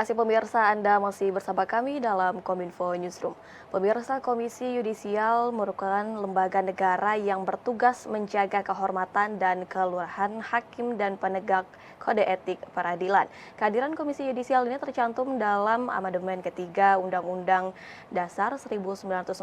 kasih pemirsa, Anda masih bersama kami dalam Kominfo Newsroom. Pemirsa, Komisi Yudisial merupakan lembaga negara yang bertugas menjaga kehormatan dan keluaran hakim dan penegak kode etik peradilan. Kehadiran Komisi Yudisial ini tercantum dalam amandemen ketiga Undang-Undang Dasar 1945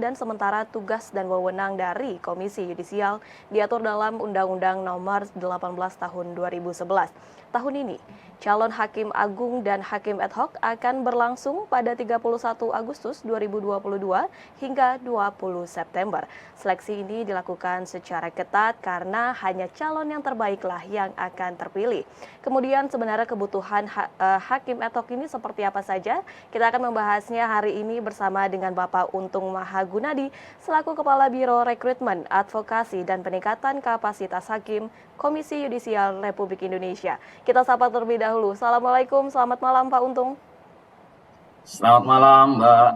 dan sementara tugas dan wewenang dari Komisi Yudisial diatur dalam Undang-Undang Nomor 18 Tahun 2011. Tahun ini, calon Hakim Agung dan Hakim Ad Hoc akan berlangsung pada 31 Agustus 2022 hingga 20 September. Seleksi ini dilakukan secara ketat karena hanya calon yang terbaiklah yang akan terpilih. Kemudian sebenarnya kebutuhan Hakim Ad Hoc ini seperti apa saja? Kita akan membahasnya hari ini bersama dengan Bapak Untung Mahagunadi selaku Kepala Biro Rekrutmen, Advokasi dan Peningkatan Kapasitas Hakim Komisi Yudisial Republik Indonesia. Kita sapa terlebih dahulu. Assalamualaikum, selamat malam Pak Untung. Selamat malam, Mbak.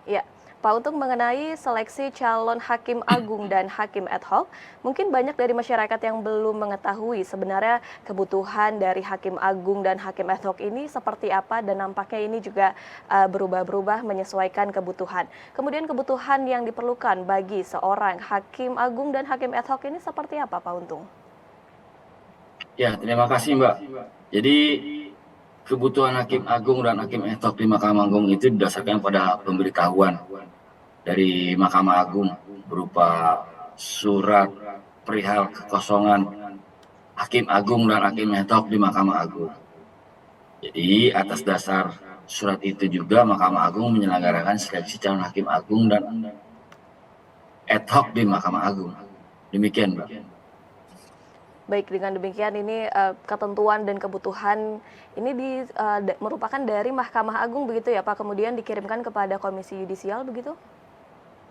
Ya, Pak Untung, mengenai seleksi calon Hakim Agung dan Hakim Ad Hoc, mungkin banyak dari masyarakat yang belum mengetahui sebenarnya kebutuhan dari Hakim Agung dan Hakim Ad Hoc ini seperti apa, dan nampaknya ini juga berubah-berubah menyesuaikan kebutuhan. Kemudian kebutuhan yang diperlukan bagi seorang Hakim Agung dan Hakim Ad Hoc ini seperti apa, Pak Untung? Ya, terima kasih, Mbak. Jadi, kebutuhan Hakim Agung dan Hakim Ad Hoc di Mahkamah Agung itu didasarkan pada pemberitahuan dari Mahkamah Agung berupa surat perihal kekosongan Hakim Agung dan Hakim Ad Hoc di Mahkamah Agung. Jadi, atas dasar surat itu juga Mahkamah Agung menyelenggarakan seleksi calon Hakim Agung dan Ad Hoc di Mahkamah Agung. Demikian, Mbak. Baik, dengan demikian ini ketentuan dan kebutuhan ini merupakan dari Mahkamah Agung begitu ya Pak, kemudian dikirimkan kepada Komisi Yudisial begitu?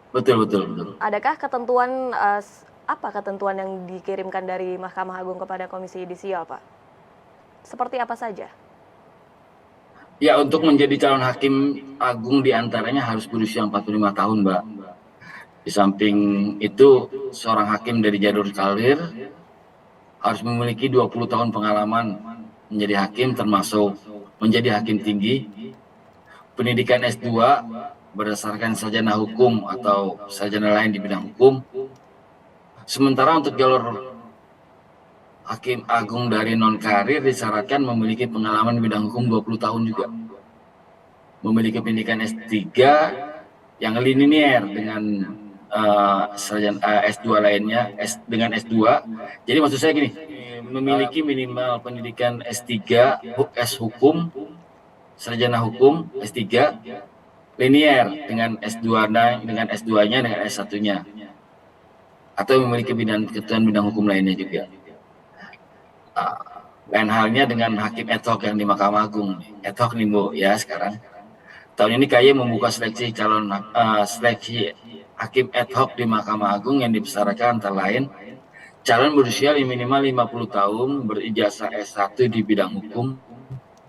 Betul. Adakah ketentuan apa ketentuan yang dikirimkan dari Mahkamah Agung kepada Komisi Yudisial, Pak? Seperti apa saja? Ya, untuk menjadi calon Hakim Agung diantaranya harus berusia 45 tahun, Mbak. Di samping itu, seorang hakim dari jalur karir harus memiliki 20 tahun pengalaman menjadi hakim, termasuk menjadi hakim tinggi, pendidikan S2 berdasarkan sarjana hukum atau sarjana lain di bidang hukum. Sementara untuk jalur Hakim Agung dari non-karir disyaratkan memiliki pengalaman di bidang hukum 20 tahun juga. Memiliki pendidikan S3 yang linear dengan S2 lainnya, dengan S2. Jadi maksud saya gini, memiliki minimal pendidikan S3, S hukum, sarjana hukum, S3, linear dengan S2-nya, dengan S2-nya, dengan S1-nya. Atau memiliki bidang hukum lainnya juga. Lain halnya dengan Hakim Ad Hoc yang di Mahkamah Agung. Ad Hoc nih, Bu, ya sekarang. Tahun ini KY membuka seleksi seleksi Hakim Ad Hoc di Mahkamah Agung yang dibesarkan antara lain calon berusia minimal 50 tahun, berijazah S1 di bidang hukum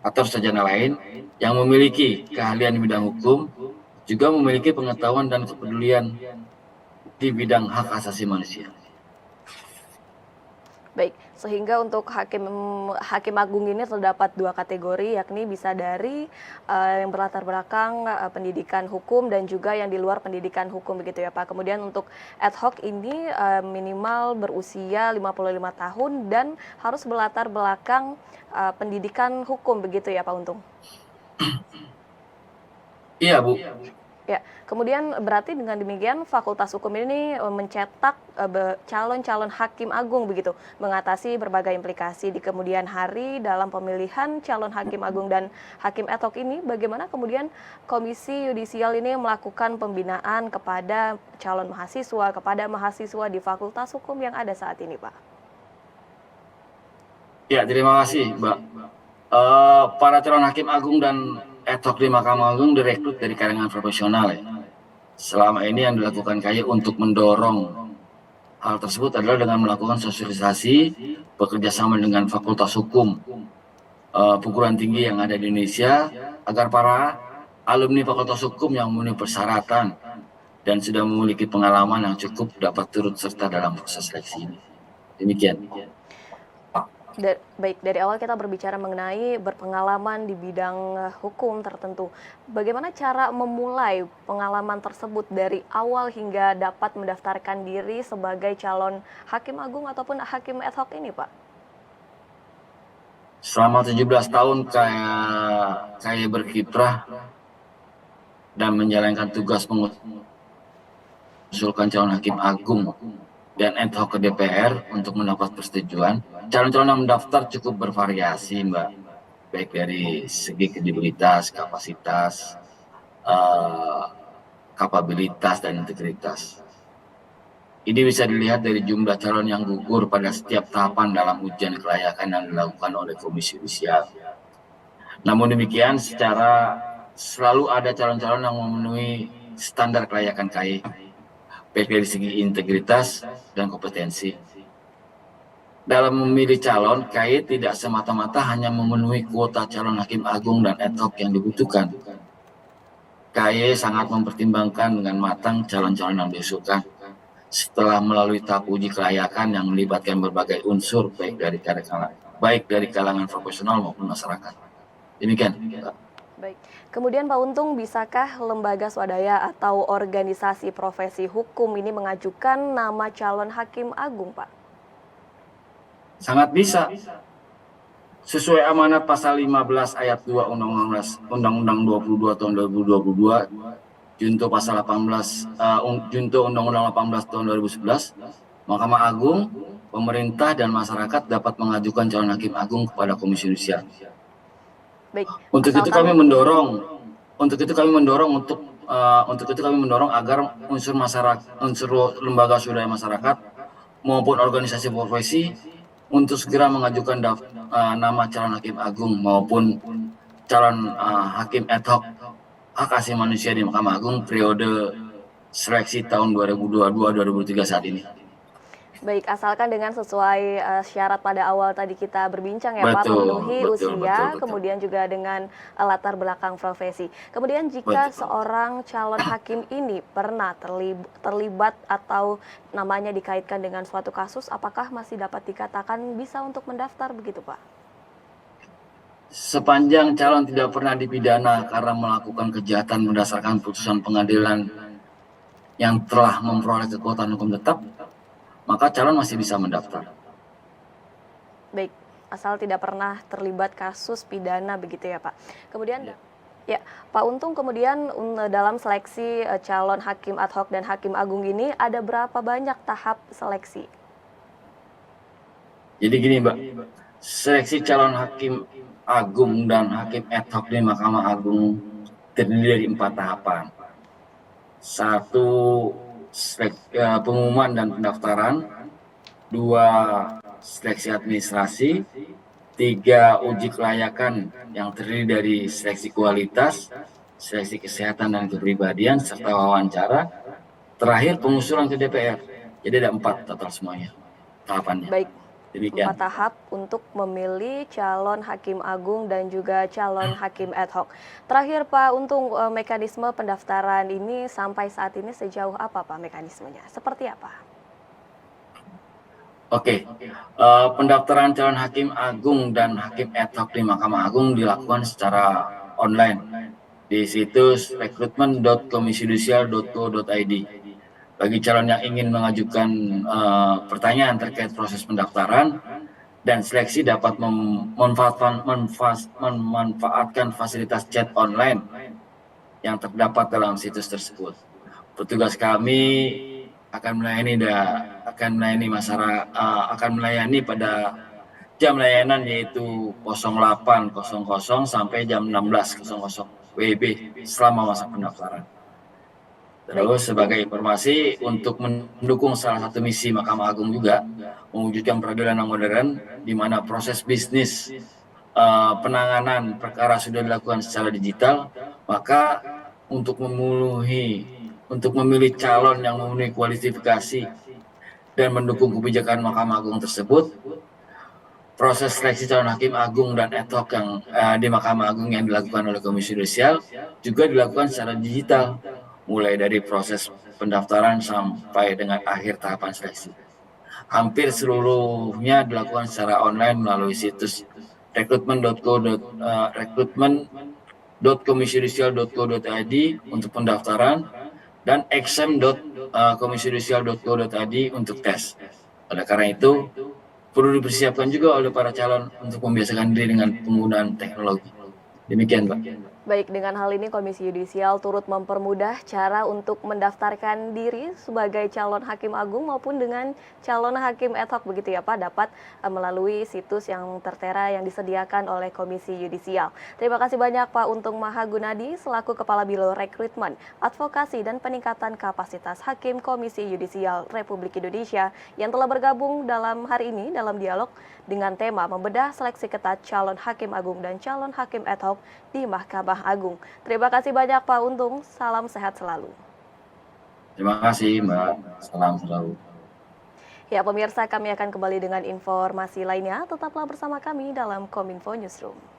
atau sarjana lain yang memiliki keahlian di bidang hukum, juga memiliki pengetahuan dan kepedulian di bidang hak asasi manusia. Baik, sehingga untuk Hakim Agung ini terdapat dua kategori, yakni bisa dari yang berlatar belakang pendidikan hukum dan juga yang di luar pendidikan hukum begitu ya Pak. Kemudian untuk Ad Hoc ini minimal berusia 55 tahun dan harus berlatar belakang pendidikan hukum begitu ya Pak Untung? Iya, Bu. Ya, kemudian berarti dengan demikian Fakultas Hukum ini mencetak calon-calon Hakim Agung begitu, mengatasi berbagai implikasi di kemudian hari dalam pemilihan calon Hakim Agung dan Hakim Ad Hoc ini. Bagaimana kemudian Komisi Yudisial ini melakukan pembinaan kepada calon mahasiswa, kepada mahasiswa di Fakultas Hukum yang ada saat ini, Pak? Ya, terima kasih, Mbak. Para calon Hakim Agung dan Ad Hoc di Mahkamah Agung direkrut dari kalangan profesional ya. Selama ini yang dilakukan KY untuk mendorong hal tersebut adalah dengan melakukan sosialisasi, bekerja sama dengan Fakultas Hukum perguruan tinggi yang ada di Indonesia, agar para alumni Fakultas Hukum yang memenuhi persyaratan dan sudah memiliki pengalaman yang cukup dapat turut serta dalam proses seleksi ini. Demikian. Baik, dari awal kita berbicara mengenai berpengalaman di bidang hukum tertentu. Bagaimana cara memulai pengalaman tersebut dari awal hingga dapat mendaftarkan diri sebagai calon hakim agung ataupun hakim ad hoc ini, Pak? Selama 17 tahun saya berkiprah dan menjalankan tugas mengusulkan calon hakim agung dan ad hoc ke DPR untuk mendapat persetujuan. Calon-calon yang mendaftar cukup bervariasi, Mbak. Baik dari segi kredibilitas, kapasitas, kapabilitas, dan integritas. Ini bisa dilihat dari jumlah calon yang gugur pada setiap tahapan dalam ujian kelayakan yang dilakukan oleh Komisi Yudisial. Namun demikian, selalu ada calon-calon yang memenuhi standar kelayakan KAI, baik dari segi integritas dan kompetensi. Dalam memilih calon, KAI tidak semata-mata hanya memenuhi kuota calon hakim agung dan ad hoc yang dibutuhkan. KAI sangat mempertimbangkan dengan matang calon-calon yang diusulkan setelah melalui tahap uji kelayakan yang melibatkan berbagai unsur baik dari kalangan profesional maupun masyarakat. Demikian. Baik. Kemudian Pak Untung, bisakah lembaga swadaya atau organisasi profesi hukum ini mengajukan nama calon hakim agung, Pak? Sangat bisa. Sesuai amanat pasal 15 ayat 2 Undang-Undang 22 tahun 2022, Junto pasal 18, Junto Undang-Undang 18 tahun 2011, Mahkamah Agung, pemerintah dan masyarakat dapat mengajukan calon hakim agung kepada Komisi Yudisial. Baik. Untuk itu kami mendorong agar unsur lembaga swadaya masyarakat maupun organisasi profesi untuk segera mengajukan nama calon hakim agung maupun calon hakim ad hoc hak asasi manusia di Mahkamah Agung periode seleksi tahun 2022-2023 saat ini. Baik, asalkan dengan sesuai syarat pada awal tadi kita berbincang ya Pak, memenuhi usia, kemudian juga dengan latar belakang profesi. Kemudian jika seorang calon hakim ini pernah terlibat atau namanya dikaitkan dengan suatu kasus, apakah masih dapat dikatakan bisa untuk mendaftar begitu Pak? Sepanjang calon tidak pernah dipidana karena melakukan kejahatan berdasarkan putusan pengadilan yang telah memperoleh kekuatan hukum tetap, maka calon masih bisa mendaftar. Baik, asal tidak pernah terlibat kasus pidana begitu ya Pak. Kemudian ya Pak Untung, kemudian dalam seleksi calon hakim ad hoc dan hakim agung ini ada berapa banyak tahap seleksi? Jadi gini Mbak, seleksi calon hakim agung dan hakim ad hoc di Mahkamah Agung terdiri dari 4 tahapan. 1, pengumuman dan pendaftaran. 2, seleksi administrasi. 3, uji kelayakan yang terdiri dari seleksi kualitas, seleksi kesehatan dan kepribadian, serta wawancara. Terakhir, pengusulan ke DPR. Jadi ada 4 total semuanya tahapannya. Baik. Demikian. 4 tahap untuk memilih calon hakim agung dan juga calon hakim ad hoc. Terakhir Pak Untung, mekanisme pendaftaran ini sampai saat ini sejauh apa Pak mekanismenya? Seperti apa? Oke, pendaftaran calon hakim agung dan hakim ad hoc di Mahkamah Agung dilakukan secara online di situs recruitment.komisiyudisial.go.id. Bagi calon yang ingin mengajukan pertanyaan terkait proses pendaftaran dan seleksi dapat memanfaatkan fasilitas chat online yang terdapat dalam situs tersebut. Petugas kami akan melayani pada jam layanan yaitu 08.00 sampai jam 16.00 WIB selama masa pendaftaran. Terus sebagai informasi, untuk mendukung salah satu misi Mahkamah Agung juga mewujudkan peradilan yang modern di mana proses bisnis penanganan perkara sudah dilakukan secara digital, maka untuk memilih calon yang memenuhi kualifikasi dan mendukung kebijakan Mahkamah Agung tersebut, proses seleksi calon hakim agung dan ad hoc yang di Mahkamah Agung yang dilakukan oleh Komisi Yudisial juga dilakukan secara digital, mulai dari proses pendaftaran sampai dengan akhir tahapan seleksi. hampir seluruhnya dilakukan secara online melalui situs rekrutmen.komisiJudisial.co.id untuk pendaftaran dan exam.komisiJudisial.co.id untuk tes. Oleh karena itu, perlu dipersiapkan juga oleh para calon untuk membiasakan diri dengan penggunaan teknologi. Demikian, Pak. Baik, dengan hal ini Komisi Yudisial turut mempermudah cara untuk mendaftarkan diri sebagai calon hakim agung maupun dengan calon hakim ad hoc begitu ya Pak, dapat melalui situs yang tertera yang disediakan oleh Komisi Yudisial. Terima kasih banyak Pak Untung Mahagunadi selaku Kepala Biro Rekrutmen, Advokasi dan Peningkatan Kapasitas Hakim Komisi Yudisial Republik Indonesia yang telah bergabung dalam hari ini dalam dialog dengan tema membedah seleksi ketat calon hakim agung dan calon hakim ad hoc di Mahkamah Agung. Terima kasih banyak Pak Untung, salam sehat selalu. Terima kasih, Mbak. Salam selalu. Ya pemirsa, kami akan kembali dengan informasi lainnya. Tetaplah bersama kami dalam Kominfo Newsroom.